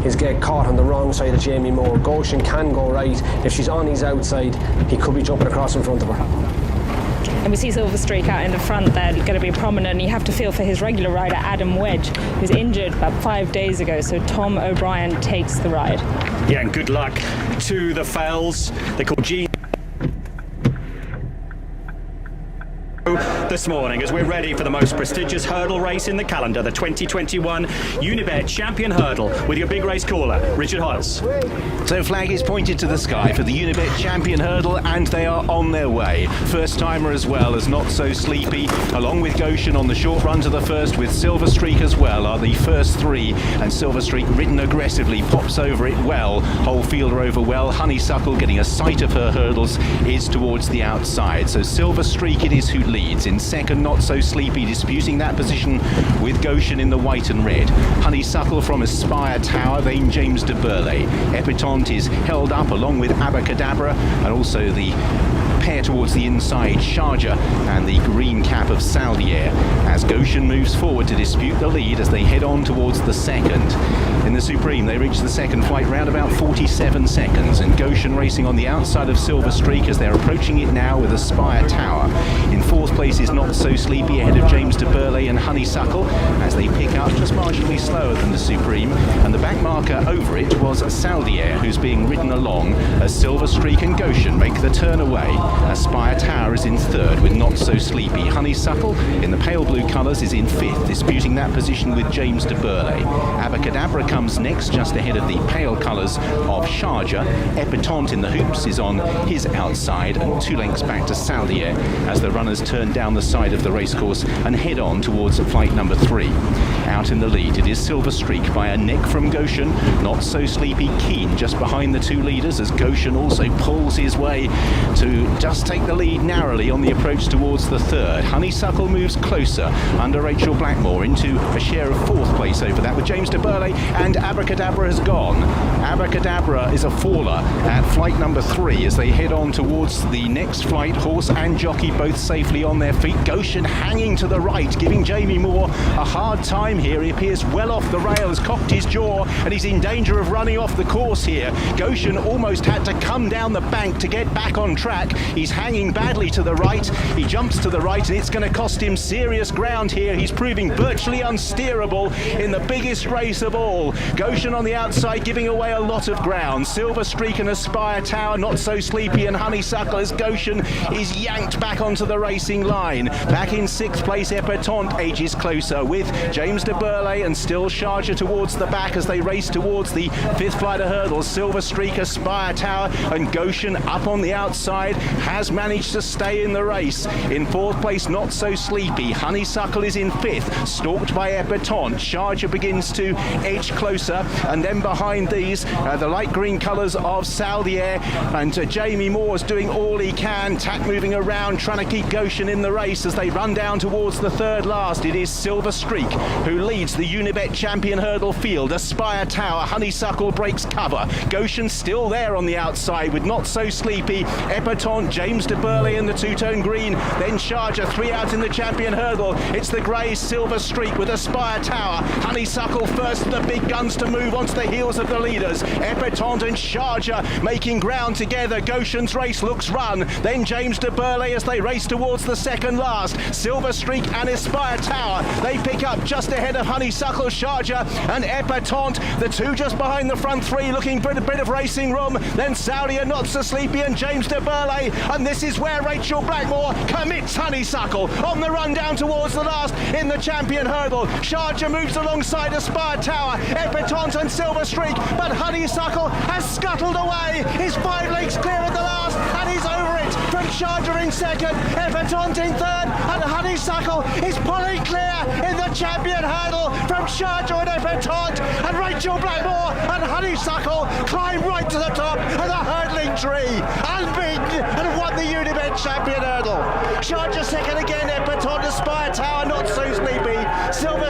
is get caught on the wrong side of Jamie Moore. Goshen can go right. If she's on his outside, he could be jumping across in front of her. And we see Silver Streak out in the front there, going to be prominent. You have to feel for his regular rider, Adam Wedge, who's injured about 5 days ago. So Tom O'Brien takes the ride. Yeah, and good luck to the Fells. They're called G1 this morning as we're ready for the most prestigious hurdle race in the calendar, the 2021 Unibet Champion Hurdle, with your big race caller, Richard Hiles. So flag is pointed to the sky for the Unibet Champion Hurdle, and they are on their way. First timer as well as Not So Sleepy, along with Goshen on the short run to the first, with Silver Streak as well, are the first three, and Silver Streak ridden aggressively, pops over it well. Whole fielder over well. Honeysuckle getting a sight of her hurdles is towards the outside. So Silver Streak it is who leads. In second, Not So Sleepy, disputing that position with Goshen in the white and red. Honeysuckle from Aspire Tower, then James de Burley. Epitante is held up along with Abacadabra, and also the pair towards the inside, Sharjah and the green cap of Saldier, as Goshen moves forward to dispute the lead as they head on towards the second. In the Supreme, they reach the second flight round about 47 seconds, and Goshen racing on the outside of Silver Streak as they're approaching it now with Aspire Tower. In fourth place is Not So Sleepy ahead of James de Burley and Honeysuckle as they pick up just marginally slower than the Supreme, and the back marker over it was Saldier, who's being ridden along as Silver Streak and Goshen make the turn away. Aspire Tower is in third with Not So Sleepy. Honeysuckle in the pale blue colours is in fifth, disputing that position with James de Burley. Abacadabra comes next, just ahead of the pale colours of Sharjah. Epitante in the hoops is on his outside, and 2 lengths back to Saldier as the runners turn down the side of the racecourse and head on towards flight number 3. Out in the lead, it is Silver Streak by a neck from Goshen. Not So Sleepy keen just behind the 2 leaders as Goshen also pulls his way to just take the lead narrowly on the approach towards the third. Honeysuckle moves closer under Rachel Blackmore into a share of fourth place over that with James de Burley, and Abacadabra has gone. Abacadabra is a faller at flight number 3 as they head on towards the next flight. Horse and jockey both safely on their feet. Goshen hanging to the right, giving Jamie Moore a hard time here. He appears well off the rail, has cocked his jaw, and he's in danger of running off the course here. Goshen almost had to come down the bank to get back on track. He's hanging badly to the right. He jumps to the right, and it's going to cost him serious ground here. He's proving virtually unsteerable in the biggest race of all. Goshen on the outside giving away a lot of ground. Silver Streak and Aspire Tower, Not So Sleepy and Honeysuckle as Goshen is yanked back onto the racing line. Back in 6th place, Epitante ages closer with James de Burley, and still Sharjah towards the back as they race towards the 5th flight of hurdles. Silver Streak, Aspire Tower, and Goshen up on the outside has managed to stay in the race. In 4th place, Not So Sleepy. Honeysuckle is in 5th, stalked by Epitante. Sharjah begins to edge closer, and then behind these, the light green colours of Saldier, and Jamie Moore's doing all he can, tack moving around, trying to keep Goshen in the race as they run down towards the third last. It is Silver Streak who leads the Unibet Champion Hurdle field. Aspire Tower, Honeysuckle breaks cover. Goshen still there on the outside with Not So Sleepy, Epitante, James de Burley in the two-tone green, then Sharjah, 3 out in the Champion Hurdle. It's the grey Silver Streak with Aspire Tower. Honeysuckle first, the big guns to move onto the heels of the leaders. Epitante and Sharjah making ground together. Goshen's race looks run. Then James de Burley as they race towards the second last. Silver Streak and Aspire Tower, they pick up just ahead of Honeysuckle, Sharjah and Epitante. The 2 just behind the front 3 looking for a bit of racing room. Then Saudi and Not So Sleepy and James de Burley, and this is where Rachel Blackmore commits Honeysuckle on the run down towards the last in the Champion Hurdle. Sharjah moves alongside Aspire Tower, Epitante and Silver Streak, but Honeysuckle has scuttled away. He's 5 lengths clear at the last, and he's over it from Sharjah in second, Epitante in third, and Honeysuckle is pulling clear in the Champion Hurdle from Sharjah and Epitante, and Rachel Blackmore and Honeysuckle climb right to the top of the hurdling tree, unbeaten, and won the Unibet Champion Hurdle. Sharjah second again, Epitante, Aspire Tower, Not So Sleepy, Silver